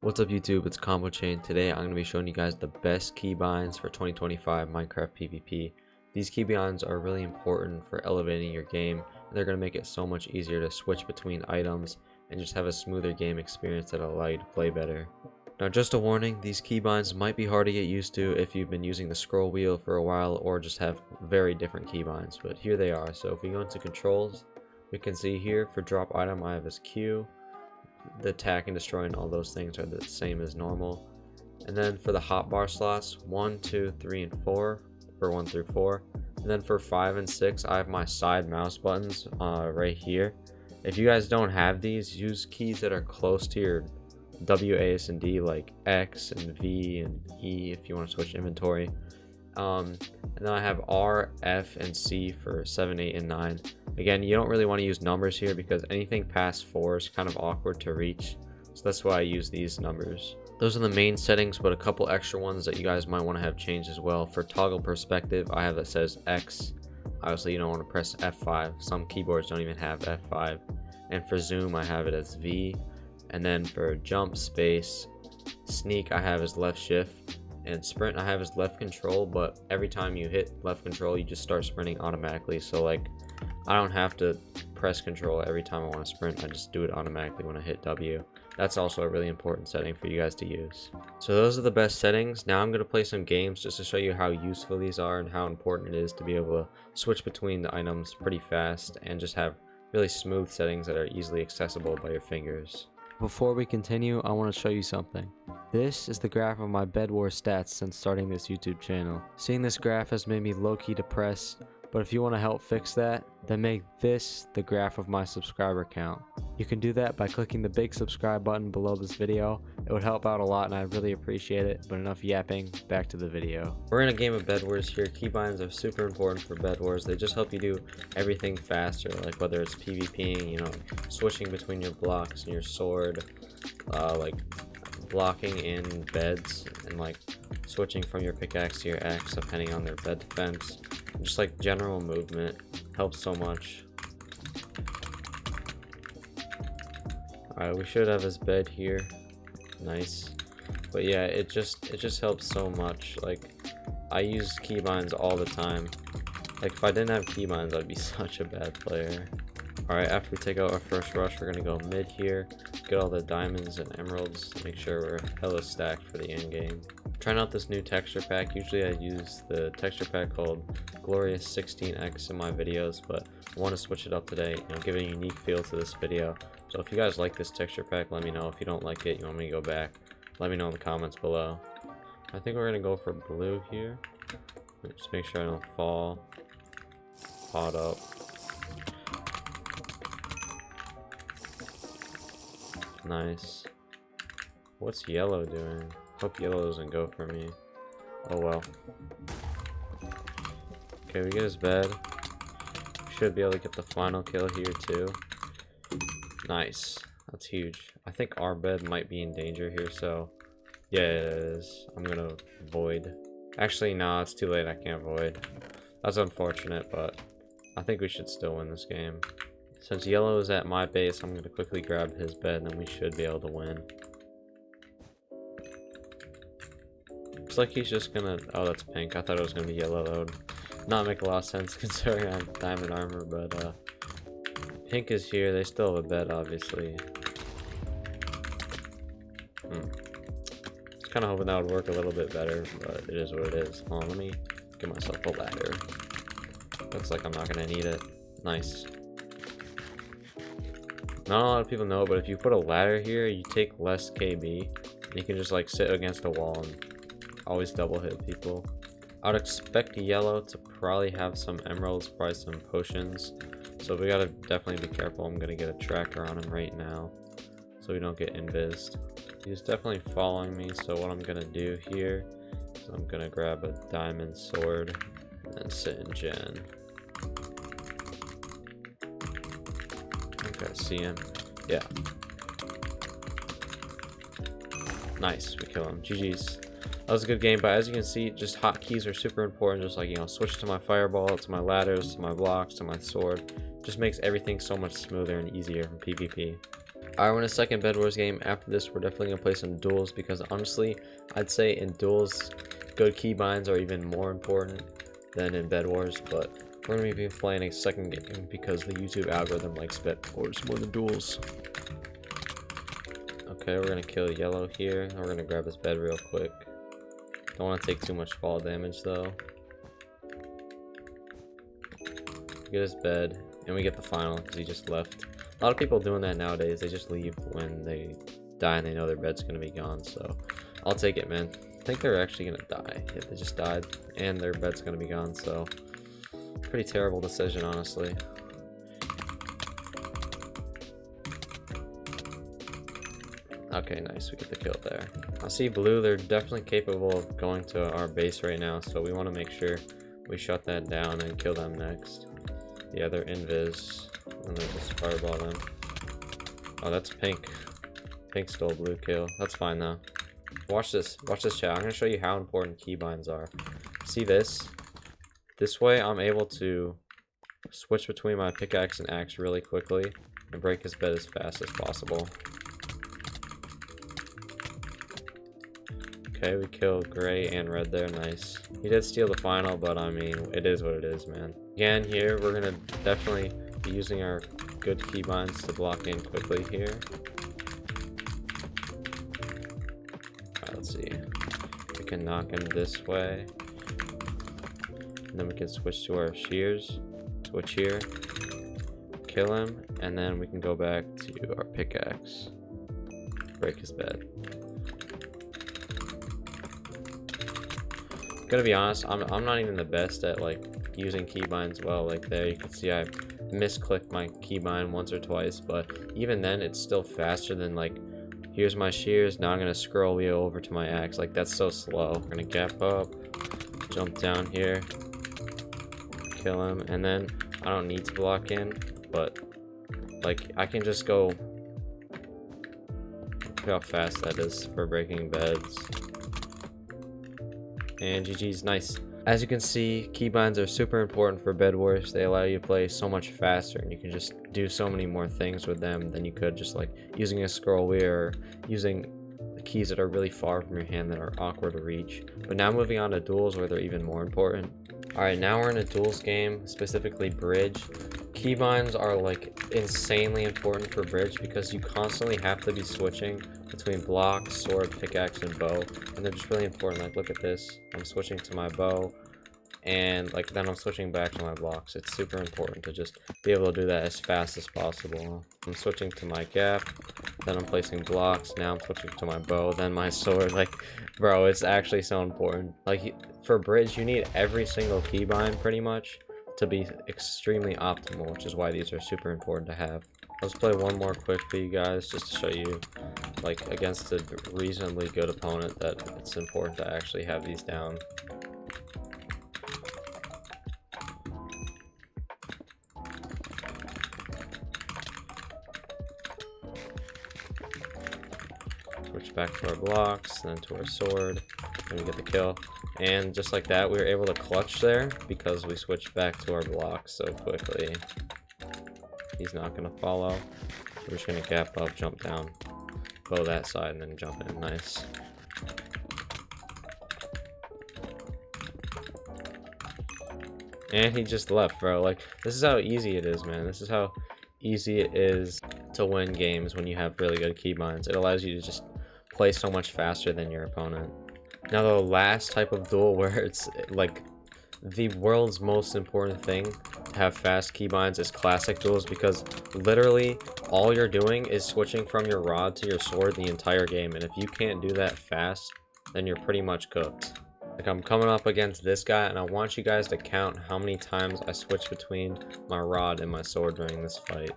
What's up YouTube, it's Combo Chain. Today I'm going to be showing you guys the best keybinds for 2025 Minecraft PvP. These keybinds are really important for elevating your game, and they're going to make it so much easier to switch between items and just have a smoother game experience that'll allow you to play better. Now just a warning, these keybinds might be hard to get used to if you've been using the scroll wheel for a while or just have very different keybinds, but here they are. So if we go into controls, we can see here for drop item I have as Q. The attack and destroy and all those things are the same as normal. And then for the hotbar slots 1, 2, 3, and 4 for 1 through 4. And then for 5 and 6 I have my side mouse buttons right here. If you guys don't have these, use keys that are close to your W, A, S, and D, like X and V and E if you want to switch inventory. And then I have R, F, and C for 7, 8, and 9. Again, you don't really want to use numbers here because anything past 4 is kind of awkward to reach. So that's why I use these numbers. Those are the main settings, but a couple extra ones that you guys might want to have changed as well. For toggle perspective, I have that says X. Obviously, you don't want to press F5. Some keyboards don't even have F5. And for zoom, I have it as V. And then for jump, space, sneak, I have as left shift. And sprint I have as left control, but every time you hit left control you just start sprinting automatically, so like I don't have to press control every time I want to sprint. I just do it automatically when I hit W. That's also a really important setting for you guys to use. So those are the best settings. Now I'm going to play some games just to show you how useful these are and how important it is to be able to switch between the items pretty fast and just have really smooth settings that are easily accessible by your fingers. Before we continue, I want to show you something. This is the graph of my Bedwars stats since starting this YouTube channel. Seeing this graph has made me low-key depressed, but if you want to help fix that, then make this the graph of my subscriber count. You can do that by clicking the big subscribe button below this video. It would help out a lot and I really appreciate it, but enough yapping, back to the video. We're in a game of Bedwars here. Keybinds are super important for Bedwars. They just help you do everything faster, like whether it's PvPing, you know, switching between your blocks and your sword, like blocking in beds, and like switching from your pickaxe to your axe depending on their bed defense. Just like general movement helps so much. Alright, we should have his bed here. Nice. But yeah, it just helps so much. Like, I use keybinds all the time. Like, if I didn't have keybinds, I'd be such a bad player. Alright, after we take out our first rush, we're gonna go mid here, get all the diamonds and emeralds, make sure we're hella stacked for the end game. Trying out this new texture pack. Usually I use the texture pack called Glorious 16X in my videos, but I want to switch it up today, you know, give a unique feel to this video. So if you guys like this texture pack, let me know. If you don't like it, you want me to go back, let me know in the comments below. I think we're gonna go for blue here. Just make sure I don't fall. Pot up. Nice. What's yellow doing? Hope yellow doesn't go for me. Oh well. Okay, we get his bed. We should be able to get the final kill here too. Nice. That's huge. I think our bed might be in danger here, so yeah, it is. I'm gonna void. Actually, no, it's too late. I can't void. That's unfortunate, but I think we should still win this game. Since yellow is at my base, I'm gonna quickly grab his bed, and then we should be able to win. Looks like he's just gonna... Oh, that's pink. I thought it was gonna be yellow. That would not make a lot of sense considering I have diamond armor, but pink is here. They still have a bed, obviously. Just kind of hoping that would work a little bit better, but it is what it is. Hold on, let me give myself a ladder. Looks like I'm not gonna need it. Nice. Not a lot of people know, but if you put a ladder here, you take less KB. You can just like sit against a wall and always double hit people. I would expect yellow to probably have some emeralds, probably some potions. So we gotta definitely be careful. I'm gonna get a tracker on him right now so we don't get invised. He's definitely following me, so what I'm gonna do here is I'm gonna grab a diamond sword and then sit in gen. Okay, see him. Yeah. Nice, we kill him. GG's. That was a good game, but as you can see, just hotkeys are super important. Just like, you know, switch to my fireball, to my ladders, to my blocks, to my sword. Just makes everything so much smoother and easier in PvP. Alright, we're in a second Bedwars game. After this, we're definitely gonna play some duels because honestly, I'd say in duels, good keybinds are even more important than in Bedwars. But we're gonna be playing a second game because the YouTube algorithm likes Bedwars more than duels. Okay, we're gonna kill yellow here. And we're gonna grab his bed real quick. Don't want to take too much fall damage though. Get his bed, and we get the final because he just left. A lot of people doing that nowadays. They just leave when they die and they know their bed's gonna be gone. So I'll take it, man. I think they're actually gonna die. Yeah, they just died, and their bed's gonna be gone. So pretty terrible decision, honestly. Okay, nice. We get the kill there. I see blue. They're definitely capable of going to our base right now, so we want to make sure we shut that down and kill them next. Yeah, they're invis. And they're just fireball them. Oh, that's pink. Pink stole blue kill. That's fine though. Watch this. Watch this, chat. I'm gonna show you how important keybinds are. See this? This way, I'm able to switch between my pickaxe and axe really quickly and break his bed as fast as possible. Okay, we killed gray and red there. Nice. He did steal the final, but I mean, it is what it is, man. Again, here, we're gonna definitely be using our good keybinds to block in quickly here. Alright, let's see. We can knock him this way. And then we can switch to our shears. Switch here. Kill him. And then we can go back to our pickaxe. Break his bed. Gonna be honest, I'm not even the best at like using keybinds well. Like there you can see I misclicked my keybind once or twice, but even then it's still faster than like here's my shears, now I'm gonna scroll wheel over to my axe. Like that's so slow. I'm gonna gap up, jump down here, kill him, and then I don't need to block in, but like I can just go. Look how fast that is for breaking beds. And GG's. Nice. As you can see, keybinds are super important for Bedwars. They allow you to play so much faster, and you can just do so many more things with them than you could just like using a scroll wheel or using the keys that are really far from your hand that are awkward to reach. But now moving on to duels where they're even more important. Alright, now we're in a duels game, specifically bridge. Keybinds are like insanely important for bridge because you constantly have to be switching between block, sword, pickaxe, and bow, and they're just really important. Like look at this, I'm switching to my bow, and like then I'm switching back to my blocks. It's super important to just be able to do that as fast as possible. I'm switching to my gap, then I'm placing blocks, now I'm switching to my bow, then my sword. Like bro, it's actually so important. Like for bridge you need every single keybind pretty much to be extremely optimal, which is why these are super important to have. Let's play one more quick for you guys just to show you like against a reasonably good opponent that it's important to actually have these down. Switch back to our blocks, then to our sword, and we get the kill. And just like that, we were able to clutch there because we switched back to our blocks so quickly. He's not gonna follow. We're just gonna gap up, jump down, bow that side, and then jump in. Nice. And he just left, bro. Like, this is how easy it is, man. This is how easy it is to win games when you have really good keybinds. It allows you to just play so much faster than your opponent. Now, the last type of duel where it's like the world's most important thing to have fast keybinds is classic duels, because literally all you're doing is switching from your rod to your sword the entire game, and if you can't do that fast, then you're pretty much cooked. Like I'm coming up against this guy, and I want you guys to count how many times I switch between my rod and my sword during this fight.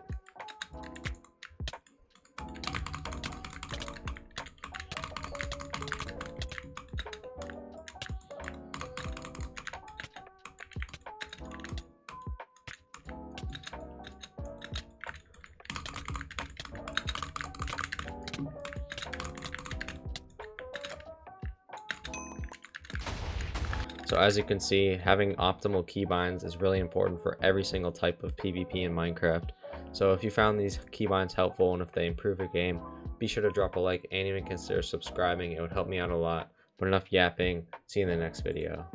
So as you can see, having optimal keybinds is really important for every single type of PvP in Minecraft. So if you found these keybinds helpful and if they improve your game, be sure to drop a like and even consider subscribing. It would help me out a lot. But enough yapping. See you in the next video.